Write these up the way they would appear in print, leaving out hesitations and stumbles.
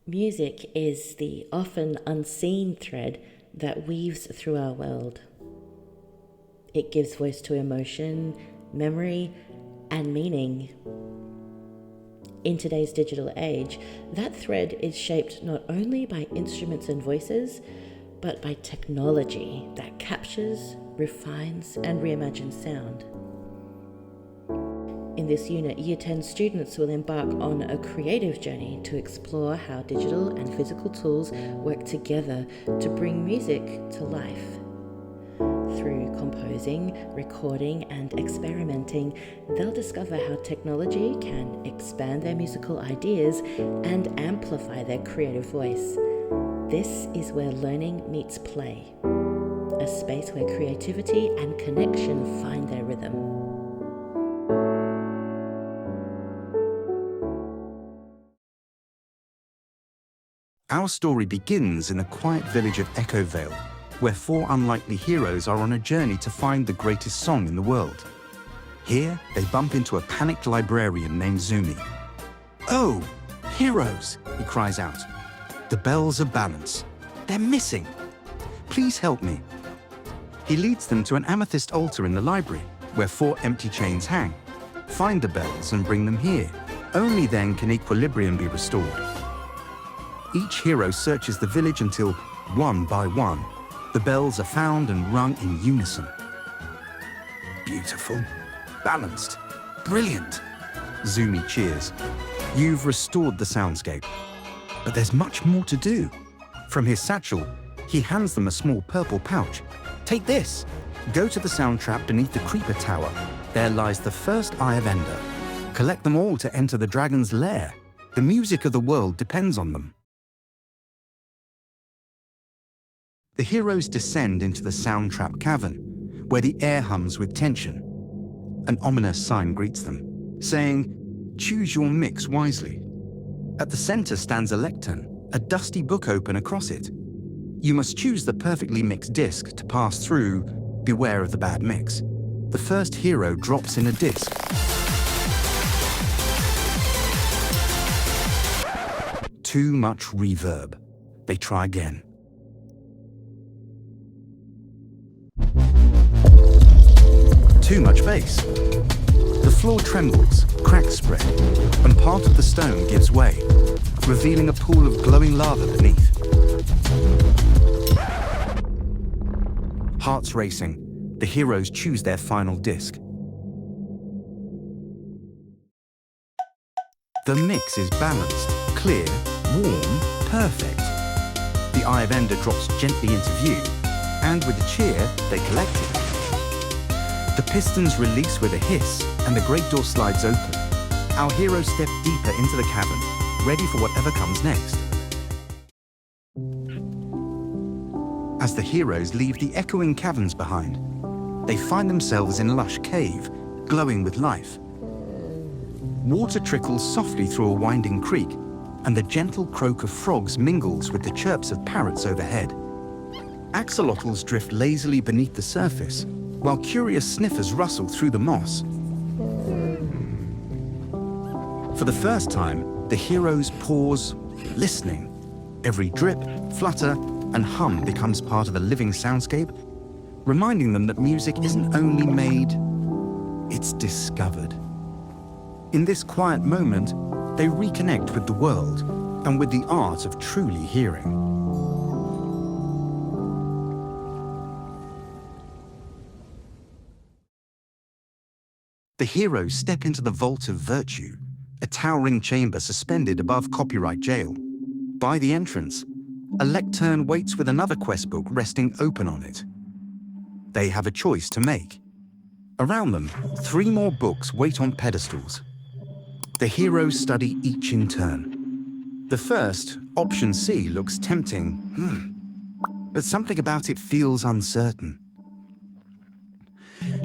Music is the often unseen thread that weaves through our world. It gives voice to emotion, memory, and meaning. In today's digital age, that thread is shaped not only by instruments and voices, but by technology that captures, refines, and reimagines sound. In this unit, Year 10 students will embark on a creative journey to explore how digital and physical tools work together to bring music to life. Through composing, recording, and experimenting, they'll discover how technology can expand their musical ideas and amplify their creative voice. This is where learning meets play, a space where creativity and connection find their rhythm. Our story begins in a quiet village of Echo Vale, where four unlikely heroes are on a journey to find the greatest song in the world. Here, they bump into a panicked librarian named Zumi. "Oh, heroes!" he cries out. "The bells are balanced. They're missing. Please help me." He leads them to an amethyst altar in the library, where four empty chains hang. Find the bells and bring them here. Only then can equilibrium be restored. Each hero searches the village until, one by one, the bells are found and rung in unison. "Beautiful, balanced, brilliant," Zumi cheers. "You've restored the soundscape. But there's much more to do." From his satchel, he hands them a small purple pouch. "Take this. Go to the sound trap beneath the creeper tower. There lies the first Eye of Ender. Collect them all to enter the dragon's lair. The music of the world depends on them." The heroes descend into the sound trap cavern, where the air hums with tension. An ominous sign greets them, saying, "Choose your mix wisely." At the center stands a lectern, a dusty book open across it. You must choose the perfectly mixed disc to pass through. Beware of the bad mix. The first hero drops in a disc. Too much reverb. They try again. Too much bass. The floor trembles, cracks spread, and part of the stone gives way, revealing a pool of glowing lava beneath. Hearts racing, the heroes choose their final disc. The mix is balanced, clear, warm, perfect. The Eye of Ender drops gently into view, and with a cheer, they collect it. The pistons release with a hiss, and the great door slides open. Our heroes step deeper into the cavern, ready for whatever comes next. As the heroes leave the echoing caverns behind, they find themselves in a lush cave, glowing with life. Water trickles softly through a winding creek, and the gentle croak of frogs mingles with the chirps of parrots overhead. Axolotls drift lazily beneath the surface, while curious sniffers rustle through the moss. For the first time, the heroes pause, listening. Every drip, flutter, and hum becomes part of a living soundscape, reminding them that music isn't only made, it's discovered. In this quiet moment, they reconnect with the world and with the art of truly hearing. The heroes step into the Vault of Virtue, a towering chamber suspended above Copyright Jail. By the entrance, a lectern waits with another quest book resting open on it. They have a choice to make. Around them, 3 more books wait on pedestals. The heroes study each in turn. The first, option C, looks tempting, but something about it feels uncertain.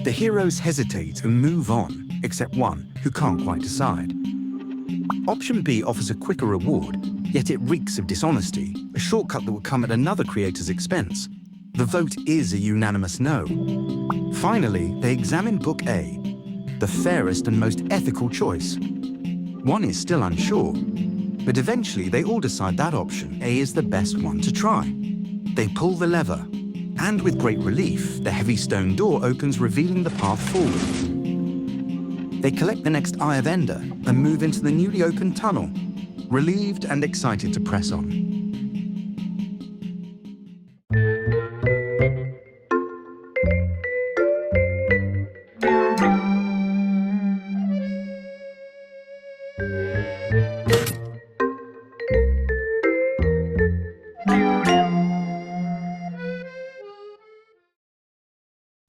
The heroes hesitate and move on, except one, who can't quite decide. Option B offers a quicker reward, yet it reeks of dishonesty, a shortcut that will come at another creator's expense. The vote is a unanimous no. Finally, they examine Book A, the fairest and most ethical choice. One is still unsure. But eventually, they all decide that option A is the best one to try. They pull the lever, and with great relief, the heavy stone door opens, revealing the path forward. They collect the next eye of Ender and move into the newly opened tunnel, relieved and excited to press on.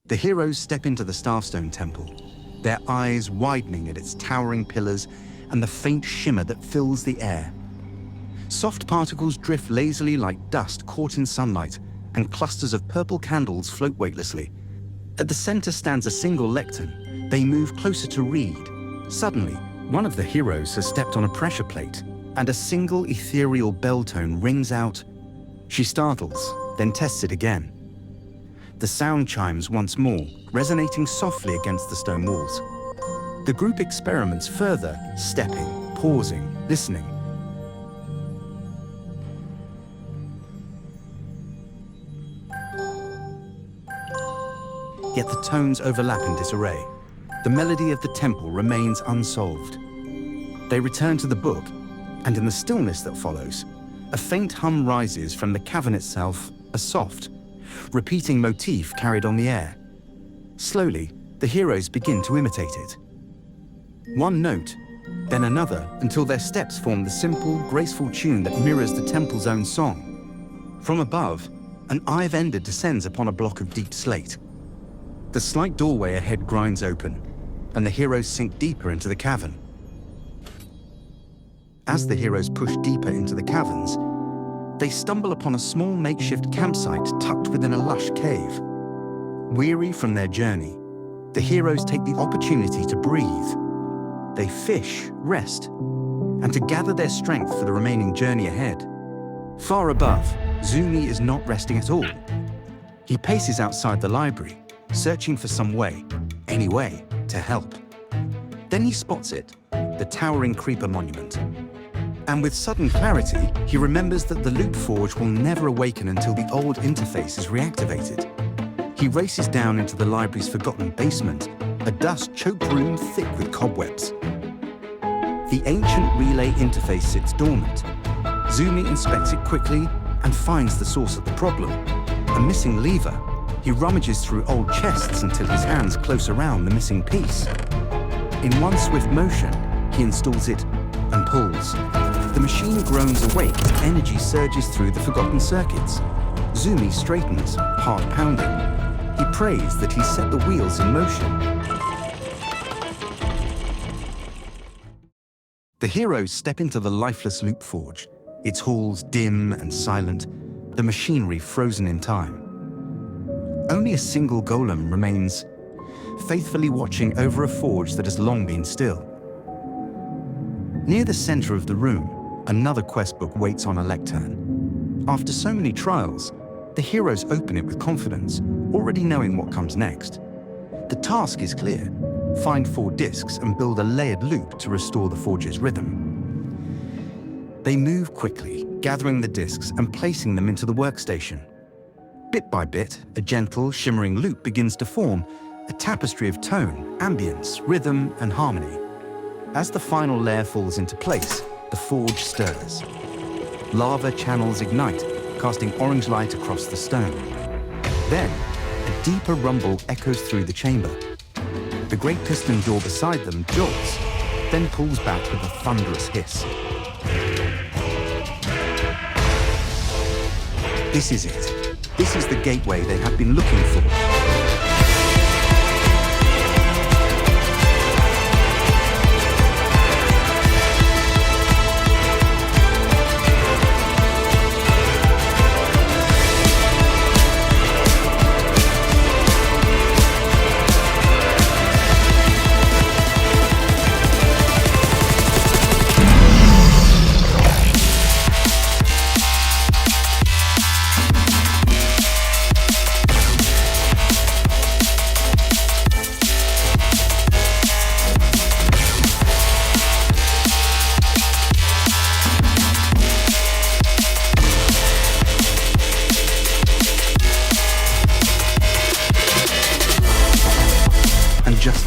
The heroes step into the Starstone Temple, their eyes widening at its towering pillars and the faint shimmer that fills the air. Soft particles drift lazily like dust caught in sunlight, and clusters of purple candles float weightlessly. At the center stands a single lectern. They move closer to read. Suddenly, one of the heroes has stepped on a pressure plate, and a single ethereal bell tone rings out. She startles, then tests it again. The sound chimes once more, resonating softly against the stone walls. The group experiments further, stepping, pausing, listening. Yet the tones overlap in disarray. The melody of the temple remains unsolved. They return to the book, and in the stillness that follows, a faint hum rises from the cavern itself, a soft, repeating motif carried on the air. Slowly, the heroes begin to imitate it. One note, then another, until their steps form the simple, graceful tune that mirrors the temple's own song. From above, an eye of Ender descends upon a block of deep slate. The slight doorway ahead grinds open, and the heroes sink deeper into the cavern. As the heroes push deeper into the caverns, they stumble upon a small makeshift campsite tucked within a lush cave. Weary from their journey, the heroes take the opportunity to breathe. They fish, rest, and to gather their strength for the remaining journey ahead. Far above, Zumi is not resting at all. He paces outside the library, searching for some way, any way, to help. Then he spots it, the towering creeper monument. And with sudden clarity, he remembers that the loop forge will never awaken until the old interface is reactivated. He races down into the library's forgotten basement, a dust-choked room thick with cobwebs. The ancient relay interface sits dormant. Zumi inspects it quickly and finds the source of the problem, a missing lever. He rummages through old chests until his hands close around the missing piece. In one swift motion, he installs it and pulls. The machine groans awake as energy surges through the forgotten circuits. Zumi straightens, heart pounding. He prays that he's set the wheels in motion. The heroes step into the lifeless loop forge, its halls dim and silent, the machinery frozen in time. Only a single golem remains, faithfully watching over a forge that has long been still. Near the center of the room, another quest book waits on a lectern. After so many trials, the heroes open it with confidence, already knowing what comes next. The task is clear: find 4 discs and build a layered loop to restore the forge's rhythm. They move quickly, gathering the discs and placing them into the workstation. Bit by bit, a gentle, shimmering loop begins to form, a tapestry of tone, ambience, rhythm, and harmony. As the final layer falls into place, the forge stirs. Lava channels ignite, casting orange light across the stone. Then, a deeper rumble echoes through the chamber. The great piston door beside them jolts, then pulls back with a thunderous hiss. This is it. This is the gateway they have been looking for.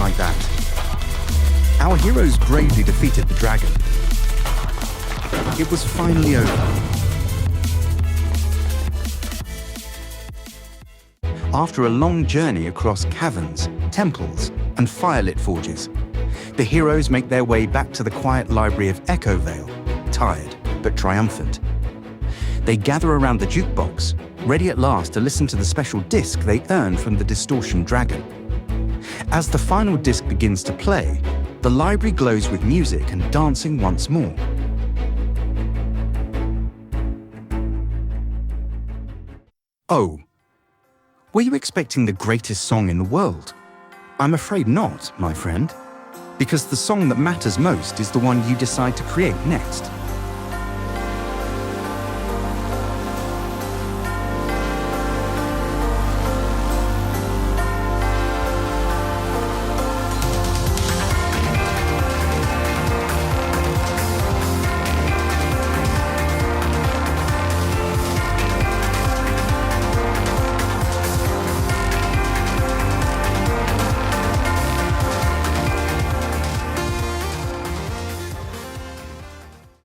like that. Our heroes bravely defeated the dragon. It was finally over. After a long journey across caverns, temples, and firelit forges, the heroes make their way back to the quiet library of Echo Vale, tired but triumphant. They gather around the jukebox, ready at last to listen to the special disc they earned from the Distortion dragon. As the final disc begins to play, the library glows with music and dancing once more. Oh, were you expecting the greatest song in the world? I'm afraid not, my friend, because the song that matters most is the one you decide to create next.